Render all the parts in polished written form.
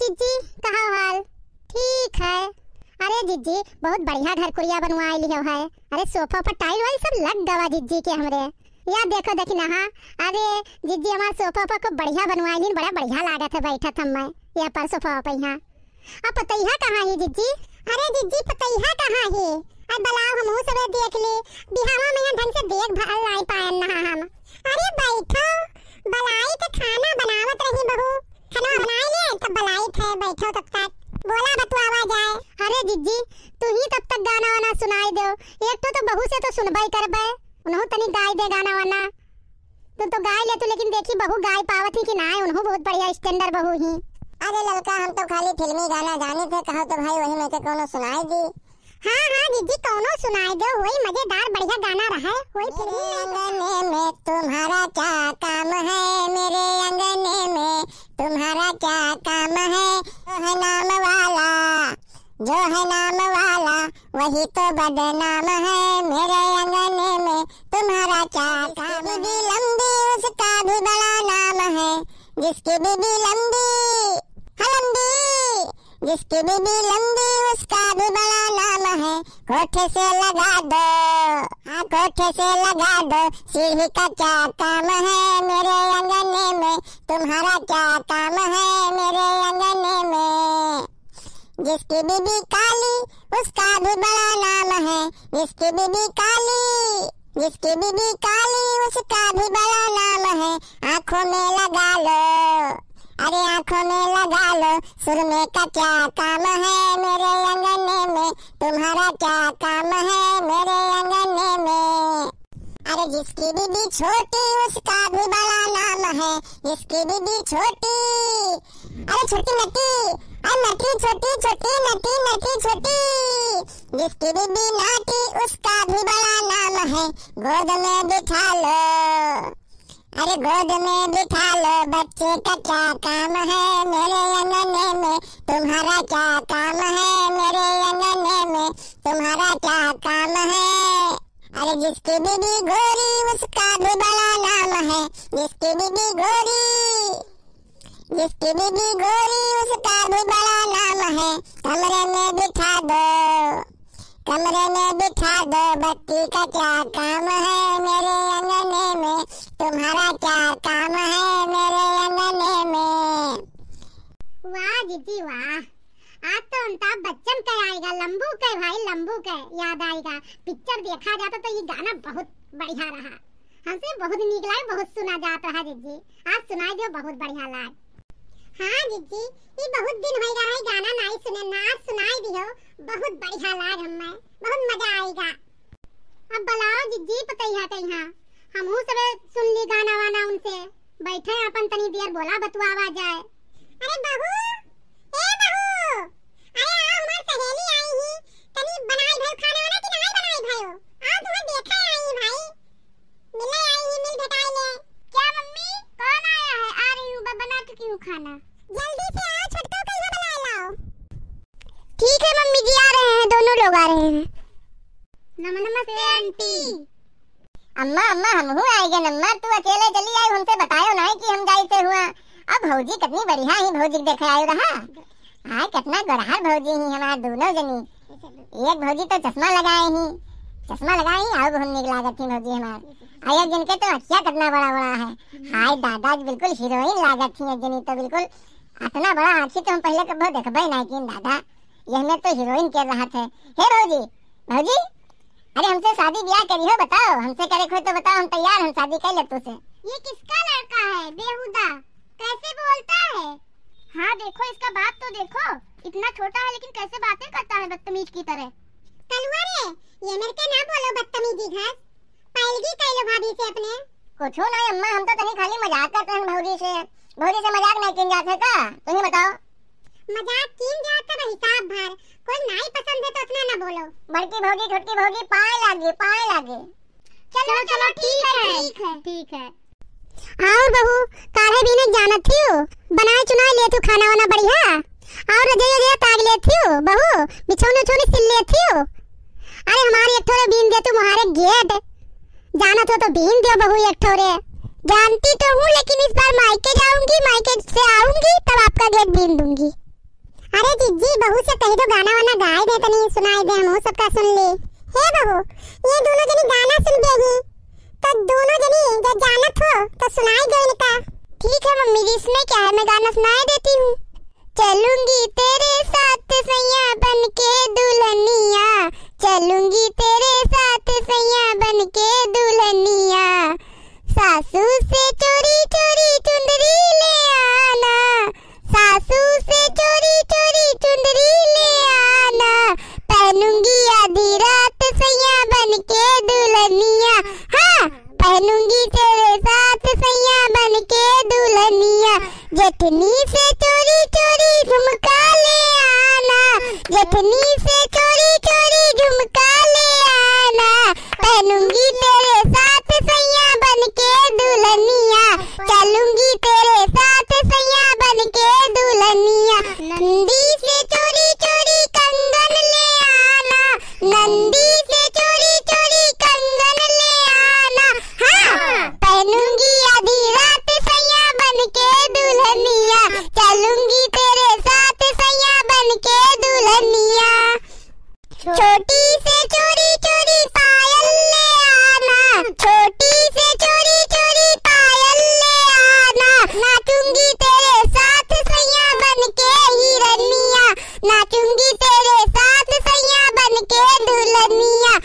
जीजी, कहाँ हाल? ठीक है। अरे जीजी बहुत बढ़िया घर कुरिया बनवाई लियो है। अरे सोफा पर टाइल वाइल सब लग गवा जीजी के हमरे। या देखो देखी ना। अरे जीजी हमारे सोफा पर को बढ़िया बनवाई ली, बड़ा बढ़िया लागत है बैठत हम मैं यहाँ पर सोफा पर। यहाँ अब पतैया कहाँ है जीजी? अरे जीजी पतैया कहाँ है? अब बलाओ हम सब देख ले बिहावा में ढंग से देख भाल लाई पाए ना हम। अरे बैठो बलाई तो खाना बनावत रही बहू, खाना बनाई ले तब बलाई थे बैठो तब तक बोला बतवावा जाए। अरे जीजी तू ही तब तक गाना वाना सुनाई दो। एक तो बहू से तो सुनबाई करबे, उन्हों तनी गाय दे गाना वाना। तू तो गाय ले तू, लेकिन देखी बहू गाय पावत ही कि ना, उन्हों बहुत बढ़िया स्टैंडर्ड बहू ही। अरे लड़का हम तो खाली फिल्मी गाना जाने थे, कहो तो भाई वही में के कोनो सुनाई दी। हाँ हाँ जीजी कौनो सुनाई दो, वही मजेदार बढ़िया गाना रहा है। वही फिल्मी अंगने में तुम्हारा क्या काम है, मेरे अंगने में तुम्हारा क्या काम है। जो है नाम वाला, जो है नाम वाला वही तो बदनाम है, मेरे अंगने में तुम्हारा क्या काम। बीबी लंबी उसका भी बड़ा नाम है, जिसकी बीबी लंबी लंबी, जिसकी बीबी लंबी उसका भी बड़ा नाम है। कोठे से लगा दो, हाँ कोठे से लगा दो, सीढ़ी का क्या काम है, मेरे अंगने में तुम्हारा क्या काम है, मेरे अंगने में। जिसकी बीबी काली उसका भी बड़ा नाम है, जिसकी बीबी काली, जिसकी बीबी काली उसका भी बड़ा नाम है। आँखों में लगा लो, अरे आँखों में लगा लो, सुरमे का क्या काम है, मेरे अंगने में तुम्हारा क्या काम है, मेरे अंगने में। अरे जिसकी बीबी छोटी उसका भी बड़ा नाम है, जिसकी बीबी छोटी, अरे छोटी नटी, अरे नटी छोटी छोटी नटी नटी छोटी। जिसकी बीबी नाटी उसका भी बड़ा नाम है। गोद में बिठा लो, अरे गोद में बिठा लो, बच्चे का क्या काम है, मेरे अंगने में तुम्हारा क्या काम है, मेरे अंगने में तुम्हारा क्या काम है। अरे जिसकी बीबी गोरी उसका भी बड़ा नाम है, जिसकी बीबी गोरी, जिसकी बीबी गोरी उसका भी बड़ा नाम है। कमरे में बिठा दो, कमरे में बिठा दो, बत्ती का क्या काम है, मेरे अंगने में तुम्हारा क्या काम है, मेरे अंगने में। वाह जीजी वाह, आज तो अमिताभ बच्चन का आएगा, लंबू के भाई लंबू के याद आएगा। पिक्चर देखा जाता तो ये गाना बहुत बढ़िया रहा, हमसे बहुत नीक लाग, बहुत सुना जाता है जीजी। आज सुनाई दो बहुत बढ़िया लाग। हाँ जीजी ये बहुत दिन हो रहा है गाना नहीं सुने, ना सुनाई दियो बहुत बढ़िया लाग, हमें बहुत मजा आएगा। अब बुलाओ जीजी पतैया कहीं, हमहू सब सुन ली गाना वाना उनसे, बैठे अपन तनी देर बोला बतवावा जाए। अरे बहू, ए बहू, अरे आओ हमार सहेली आई ही, तनी बनाई भाई खाना वाना कि नहीं बनाई भाई? आओ तुम्हें देखा आई भाई, मिले आई ही, मिल भेटाई ले। क्या मम्मी कौन आया है? आ रही हूँ, बना चुकी हूँ खाना। जल्दी से आओ, छोटको कहिया बना लाओ। ठीक है मम्मी जी आ रहे हैं, दोनों लोग आ रहे हैं। नमस्ते आंटी। अम्मा अम्मा हमहू आएगे नम्मा, तू अकेले चली आई, हमसे बतायो नहीं कि हम जाई से हुआ। अब भौजी कितनी बढ़िया ही भौजी देखे आयो रहा, हां कितना गड़हार भौजी ही हमार दोनों जनी। एक भौजी तो चश्मा लगाए ही, चश्मा लगाई आओ बहुत निक लागत थी भौजी हमार। आया जिनके तो अखियां कितना बड़ा बड़ा है, हाय दादा बिल्कुल हीरोइन लागत थी जनी, तो बिल्कुल इतना बड़ा आंखी तो हम पहले कभी देखबे नहीं किन दादा, यह में तो हीरोइन कर रहा थे। हे भौजी भौजी, अरे हमसे शादी ब्याह करी हो, बताओ हमसे करे हो तो बताओ, हम तैयार हम शादी कर ले तुझसे। ये किसका लड़का है बेहुदा, कैसे बोलता है? हाँ देखो इसका बात तो देखो, इतना छोटा है लेकिन कैसे बातें करता है बदतमीज की तरह। कलुआ रे, ये मेरे के ना बोलो बदतमीजी घास, पायलगी कह लो भाभी से अपने। कुछ नहीं अम्मा, हम तो तनी खाली मजाक करते हैं भौजी से मजाक नहीं किन जाते का, तुम्हें बताओ। मजाक किन जाता है हिसाब भर, कोई नहीं पसंद है तो उतना ना बोलो। बड़की भौजी छोटी भौजी पाए लागे पाए लागे। चलो चलो ठीक है ठीक है। और बहू काहे भी नहीं जाना थी, बनाए चुनाए ले तू खाना वाना बढ़िया, और रजाई रजाई ताग ले थी बहू, बिछौने उछौने सिल ले थी। अरे हमारे एक थोड़े बीन दे तू मुहारे गेट, जाना तो बीन दे बहू एक थोड़े। जानती तो हूँ लेकिन इस बार मायके जाऊंगी, मायके से आऊंगी तब आपका गेट बीन दूंगी। अरे जीजी बहू से कह दो गाना वाना गाए दे तनी सुनाई दे हम सबका सुन ले। हे बहू ये दोनों जनी गाना सुन गई तो दोनों जनी जो जानत हो तो सुनाई दो इनका। ठीक है मम्मी जी इसमें क्या है मैं गाना सुनाई देती हूँ। चलूंगी तेरे साथ सैया बन के दुल्हनिया, चलूंगी तेरे साथ सैया बन के दुल्हनिया, सासू से चोरी चोरी चुंदरी ले आना, सासू से चोरी चोरी चुंदरी ले आना, पहनूंगी आधी रात सैया बन के दुल्हनिया, हाँ पहनूंगी तेरे साथ सैया बन के दुल्हनिया, जेठनी से चोरी चोरी झुमका ले आना, जेठनी से चोरी चोरी झुमका ले आना, पहनूंगी तेरे साथ सैया बन के दुल्हनिया, चलूंगी तेरे साथ सैया बन के दुल्हनिया, नंदी से चोरी चोरी कंगन ले आना, नंदी से चोरी चोरी कंगन ले आना, हाँ पहनूंगी आधी रात सैया बन के दुल्हनिया, चलूंगी तेरे साथ सैया बन के दुल्हनिया, छोटी से चोरी चोरी पायल ले आना, छोटी से चोरी चोरी पायल ले आना, नाचूंगी तेरे साथ सैया बन के हिरनिया, नाचूंगी तेरे साथ सैया बन के दुल्हनिया,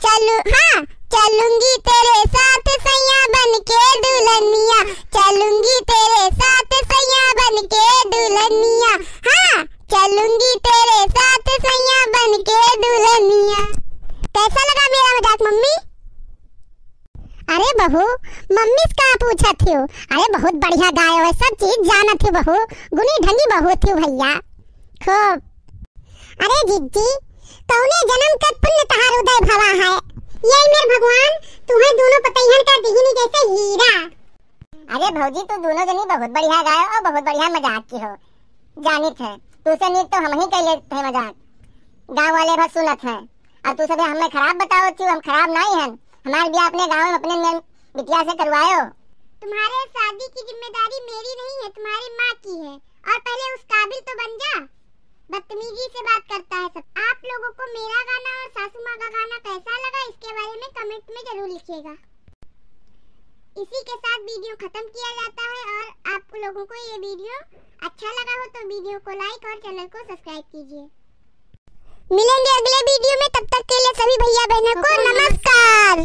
चलू हाँ चलूंगी तेरे साथ सैया बन के दुल्हनिया, चलूंगी तेरे साथ सैया बन के दुल्हनिया, हाँ चलूंगी तेरे साथ सैया बन के दुल्हनिया। कैसा लगा मेरा मजाक मम्मी? अरे बहू मम्मी से कहाँ पूछा थी? अरे बहुत बढ़िया गाए हो सब चीज जाना थी बहू, गुनी ढंगी बहू थी भैया खूब। अरे जीजी कौने जन्म का पुण्य तहार उदय भवा है, ये मेरे भगवान तुम्हें दोनों पतैहन का दिखनी जैसे हीरा। अरे भौजी तू दोनों जनी बहुत बढ़िया गाए और बहुत बढ़िया मजाक की हो, जानित है तू से नीत तो हम ही कह लेते हैं मजाक, गाँव वाले बस सुनत है और तू सब हमें खराब बताओ थी, हम खराब नहीं हैं, हमारे भी अपने गाँव में अपने बिटिया से करवाए हो। तुम्हारे शादी की जिम्मेदारी मेरी नहीं है तुम्हारी माँ की है, और पहले उस काबिल तो बन जा, बदतमीजी से बात करता है सब। आप लोगों को मेरा गाना और सासू माँ का गाना कैसा लगा इसके बारे में कमेंट में जरूर लिखिएगा। इसी के साथ वीडियो खत्म किया जाता है, और आप लोगों को ये वीडियो अच्छा लगा हो तो वीडियो को लाइक और चैनल को सब्सक्राइब कीजिए। मिलेंगे अगले वीडियो में, तब तक के लिए सभी भैया बहनों को नमस्कार।